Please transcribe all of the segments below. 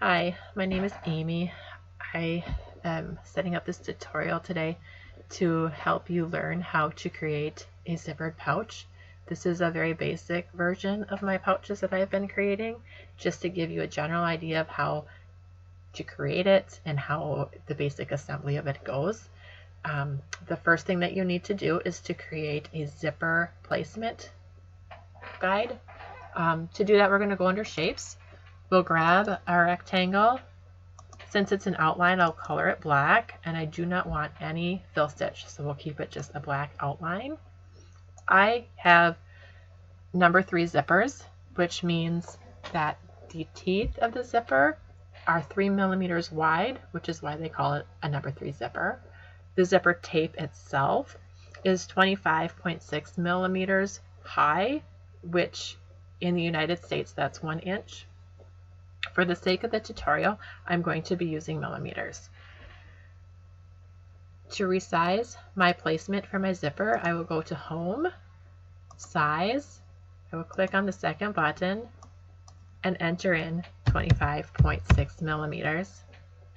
Hi, my name is Amy. I am setting up this tutorial today to help you learn how to create a zippered pouch. This is a very basic version of my pouches that I've been creating, just to give you a general idea of how to create it and how the basic assembly of it goes. The first thing that you need to do is to create a zipper placement guide. To do that, we're going to go under Shapes. We'll grab our rectangle. Since it's an outline, I'll color it black, and I do not want any fill stitch, so we'll keep it just a black outline. I have number 3 zippers, which means that the teeth of the zipper are 3 millimeters wide, which is why they call it a number 3 zipper. The zipper tape itself is 25.6 millimeters high, which in the United States, that's 1 inch. For the sake of the tutorial, I'm going to be using millimeters. To resize my placement for my zipper, I will go to Home, Size. I will click on the second button and enter in 25.6 millimeters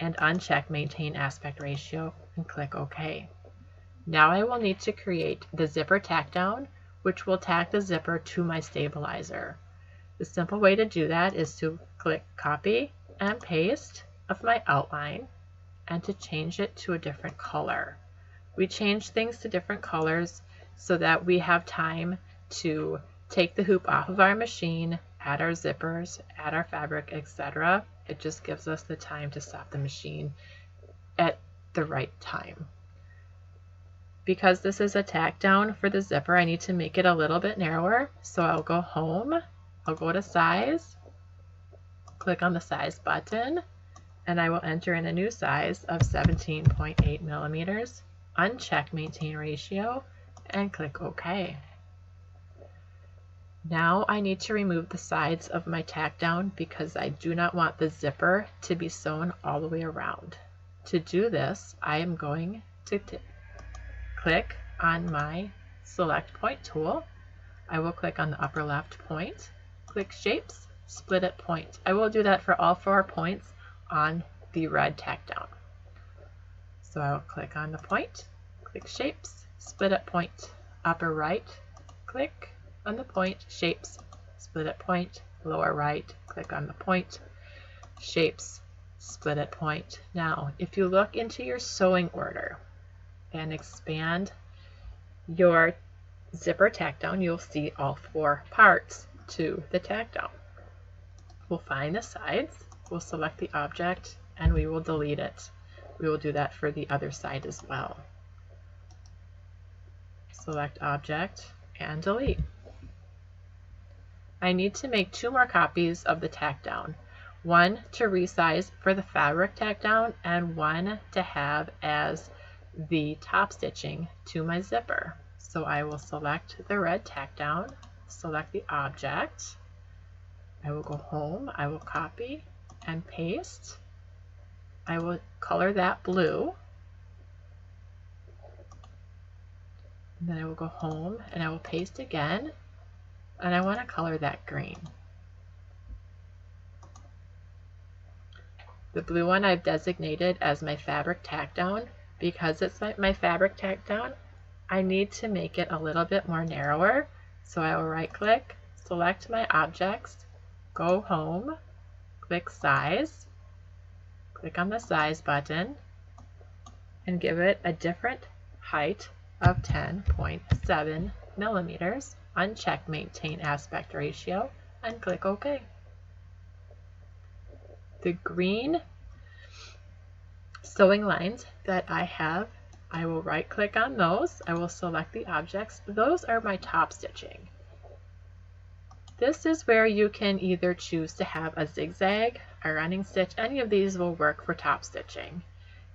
and uncheck Maintain Aspect Ratio and click OK. Now I will need to create the zipper tack down, which will tack the zipper to my stabilizer. The simple way to do that is to click Copy and Paste of my outline and to change it to a different color. We change things to different colors so that we have time to take the hoop off of our machine, add our zippers, add our fabric, etc. It just gives us the time to stop the machine at the right time. Because this is a tack down for the zipper, I need to make it a little bit narrower, so I'll go Home, I'll go to Size, click on the Size button, and I will enter in a new size of 17.8 millimeters, uncheck Maintain Ratio, and click OK. Now I need to remove the sides of my tack down because I do not want the zipper to be sewn all the way around. To do this, I am going to click on my Select Point tool. I will click on the upper left point, click Shapes, Split at Point. I will do that for all 4 points on the red tack down. So I will click on the point, click Shapes, Split at Point, upper right, click on the point, Shapes, Split at Point, lower right, click on the point, Shapes, Split at Point. Now, if you look into your sewing order and expand your zipper tack down, you'll see all 4 parts to the tack down. We'll find the sides, we'll select the object, and we will delete it. We will do that for the other side as well. Select Object and Delete. I need to make 2 more copies of the tack down. One to resize for the fabric tack down and one to have as the top stitching to my zipper. So I will select the red tack down, select the object, I will go Home, I will copy and paste, I will color that blue, and then I will go Home and I will paste again, and I want to color that green. The blue one I've designated as my fabric tack down. Because it's my fabric tack down, I need to make it a little bit more narrower. So I will right click, select my objects, go Home, click Size, click on the Size button, and give it a different height of 10.7 millimeters. Uncheck Maintain Aspect Ratio and click OK. The green sewing lines that I have, I will right click on those, I will select the objects. Those are my top stitching. This is where you can either choose to have a zigzag, a running stitch. Any of these will work for top stitching.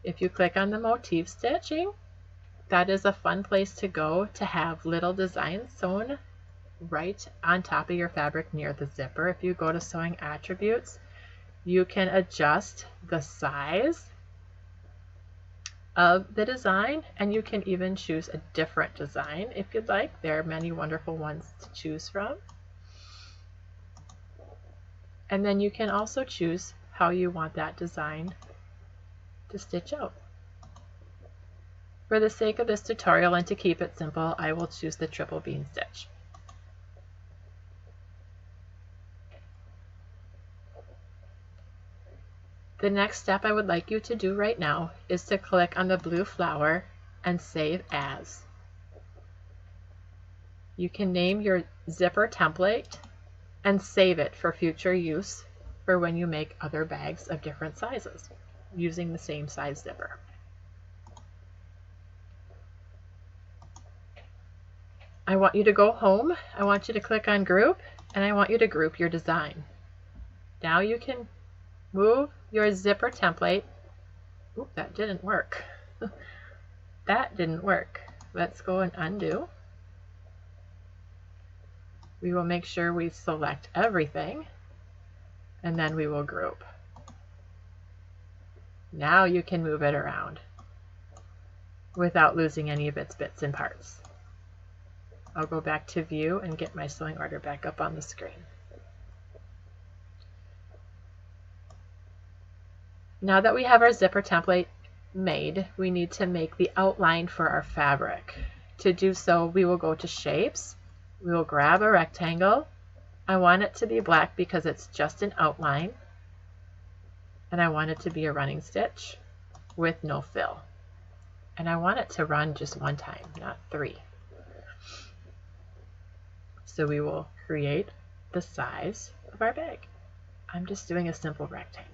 If you click on the motif stitching, that is a fun place to go to have little designs sewn right on top of your fabric near the zipper. If you go to Sewing Attributes, you can adjust the size of the design, and you can even choose a different design if you'd like. There are many wonderful ones to choose from. And then you can also choose how you want that design to stitch out. For the sake of this tutorial and to keep it simple, I will choose the triple bean stitch. The next step I would like you to do right now is to click on the blue flower and save as. You can name your zipper template and save it for future use for when you make other bags of different sizes using the same size zipper. I want you to go home, I want you to click on group, and I want you to group your design. Now you can move your zipper template. Oop, that didn't work. That didn't work. Let's go and undo. We will make sure we select everything, and then we will group. Now you can move it around without losing any of its bits and parts. I'll go back to view and get my sewing order back up on the screen. Now that we have our zipper template made, we need to make the outline for our fabric. To do so, we will go to shapes. We will grab a rectangle. I want it to be black because it's just an outline. And I want it to be a running stitch with no fill. And I want it to run just one time, not 3. So we will create the size of our bag. I'm just doing a simple rectangle.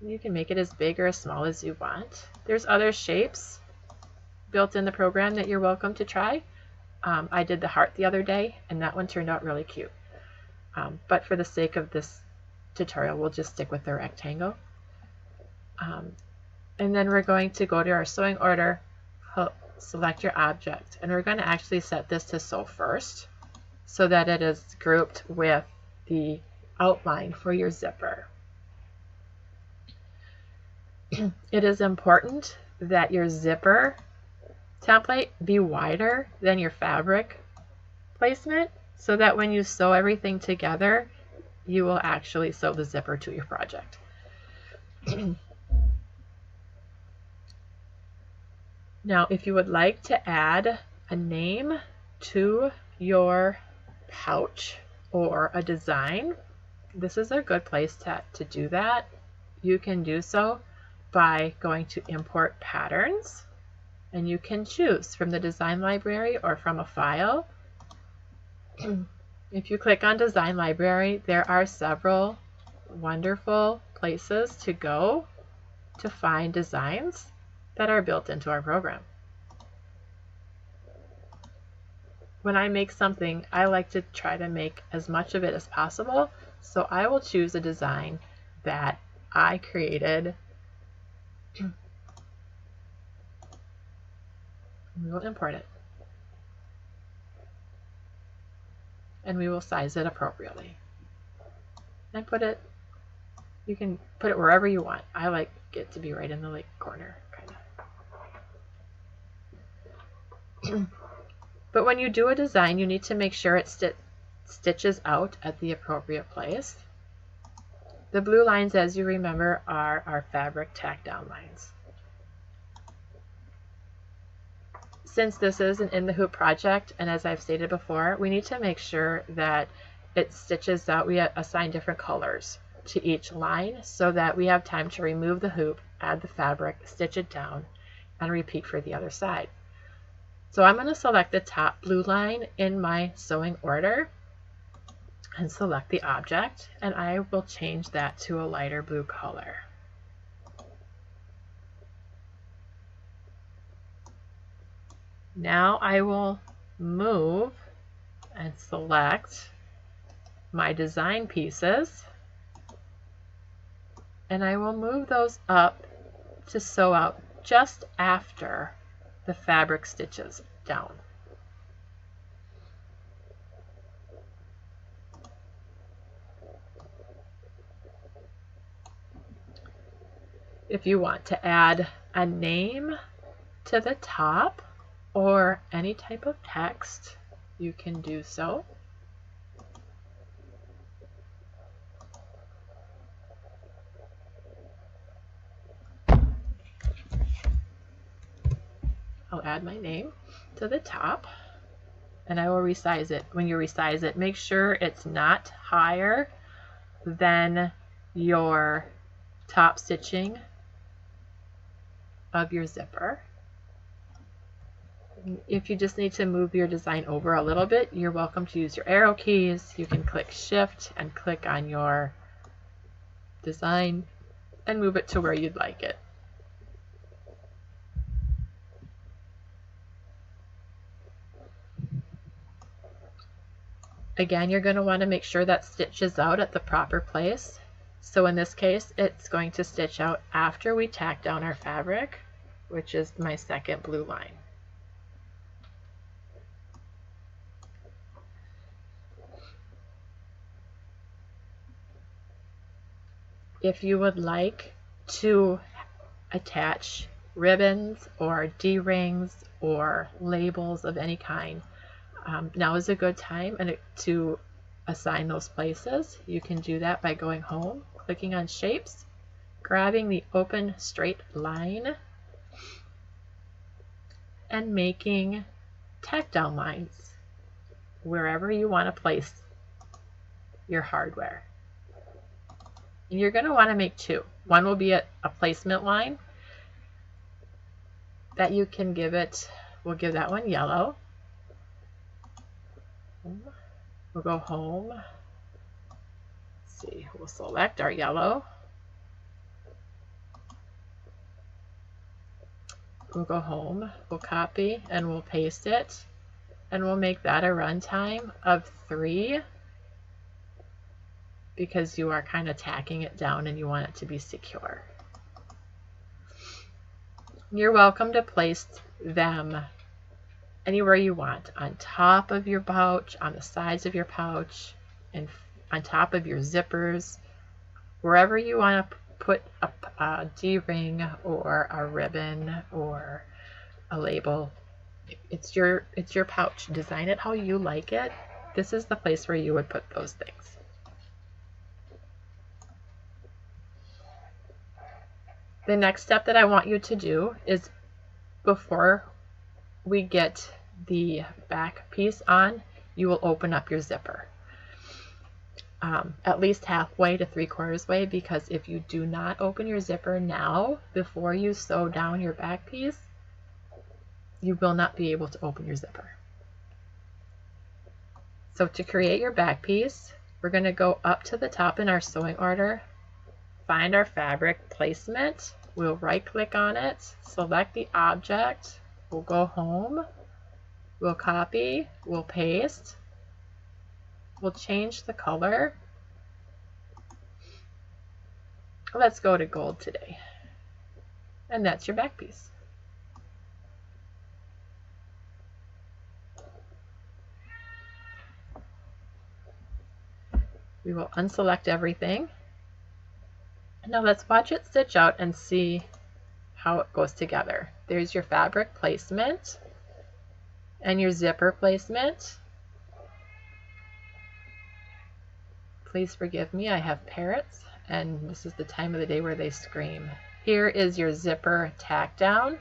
You can make it as big or as small as you want. There's other shapes built in the program that you're welcome to try. I did the heart the other day, and that one turned out really cute. But for the sake of this tutorial, we'll just stick with the rectangle. And then we're going to go to our sewing order, select your object, and we're going to actually set this to sew first so that it is grouped with the outline for your zipper. It is important that your zipper template be wider than your fabric placement so that when you sew everything together, you will actually sew the zipper to your project. Now, if you would like to add a name to your pouch or a design, this is a good place to do that. You can do so by going to import patterns, and you can choose from the design library or from a file. If you click on design library, there are several wonderful places to go to find designs that are built into our program. When I make something, I like to try to make as much of it as possible, so I will choose a design that I created. We will import it, and we will size it appropriately and put it, you can put it wherever you want. I like it to be right in the like corner, kind of. But when you do a design, you need to make sure it stitches out at the appropriate place. The blue lines, as you remember, are our fabric tack down lines. Since this is an in the hoop project, and as I've stated before, we need to make sure that it stitches out. We assign different colors to each line so that we have time to remove the hoop, add the fabric, stitch it down, and repeat for the other side. So I'm going to select the top blue line in my sewing order and select the object, and I will change that to a lighter blue color. Now I will move and select my design pieces, and I will move those up to sew out just after the fabric stitches down. If you want to add a name to the top or any type of text, you can do so. add my name to the top, and I will resize it. When you resize it, make sure it's not higher than your top stitching of your zipper. If you just need to move your design over a little bit, you're welcome to use your arrow keys. You can click Shift and click on your design and move it to where you'd like it. Again, you're going to want to make sure that stitches out at the proper place. So in this case, it's going to stitch out after we tack down our fabric, which is my second blue line. If you would like to attach ribbons or D-rings or labels of any kind, now is a good time to assign those places. You can do that by going home, clicking on Shapes, grabbing the open straight line, and making tack down lines wherever you want to place your hardware. And you're going to want to make two. One will be a placement line that you can give it, we'll give that one yellow. We'll go home. Let's see, we'll select our yellow. We'll go home, we'll copy and we'll paste it, and we'll make that a runtime of 3 because you are kind of tacking it down and you want it to be secure. You're welcome to place them anywhere you want, on top of your pouch, on the sides of your pouch, and on top of your zippers, wherever you want to put a D-ring or a ribbon or a label. It's your pouch. Design it how you like it. This is the place where you would put those things. The next step that I want you to do is, before we get the back piece on, you will open up your zipper. At least halfway to 3/4 way, because if you do not open your zipper now before you sew down your back piece, you will not be able to open your zipper. So to create your back piece, we're going to go up to the top in our sewing order, find our fabric placement, we'll right click on it, select the object, we'll go home, we'll copy, we'll paste, we'll change the color. Let's go to gold today. And that's your back piece. We will unselect everything. Now let's watch it stitch out and see how it goes together. There's your fabric placement and your zipper placement. Please forgive me, I have parrots, and this is the time of the day where they scream. Here is your zipper tack down.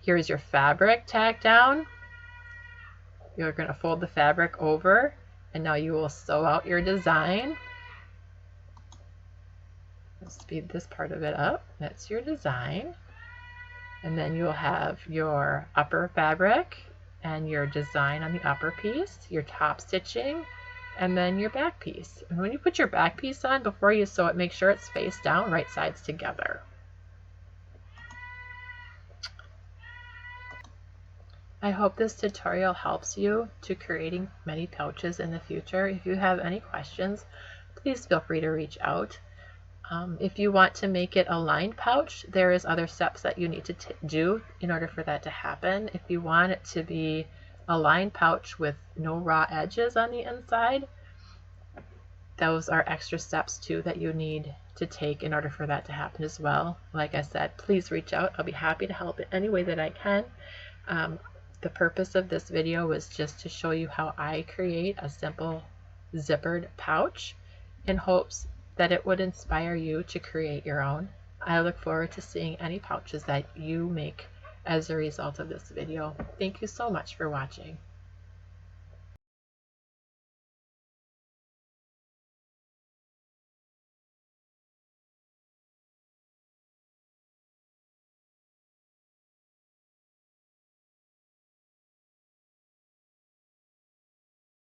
Here's your fabric tack down. You're going to fold the fabric over, and now you will sew out your design. Let's speed this part of it up. That's your design. And then you'll have your upper fabric and your design on the upper piece, your top stitching, and then your back piece. And when you put your back piece on, before you sew it, make sure it's face down, right sides together. I hope this tutorial helps you to creating many pouches in the future. If you have any questions, please feel free to reach out. If you want to make it a lined pouch, there is other steps that you need to do in order for that to happen. If you want it to be a lined pouch with no raw edges on the inside, those are extra steps too that you need to take in order for that to happen as well. Like I said, please reach out. I'll be happy to help in any way that I can. The purpose of this video was just to show you how I create a simple zippered pouch in hopes that it would inspire you to create your own. I look forward to seeing any pouches that you make as a result of this video. Thank you so much for watching.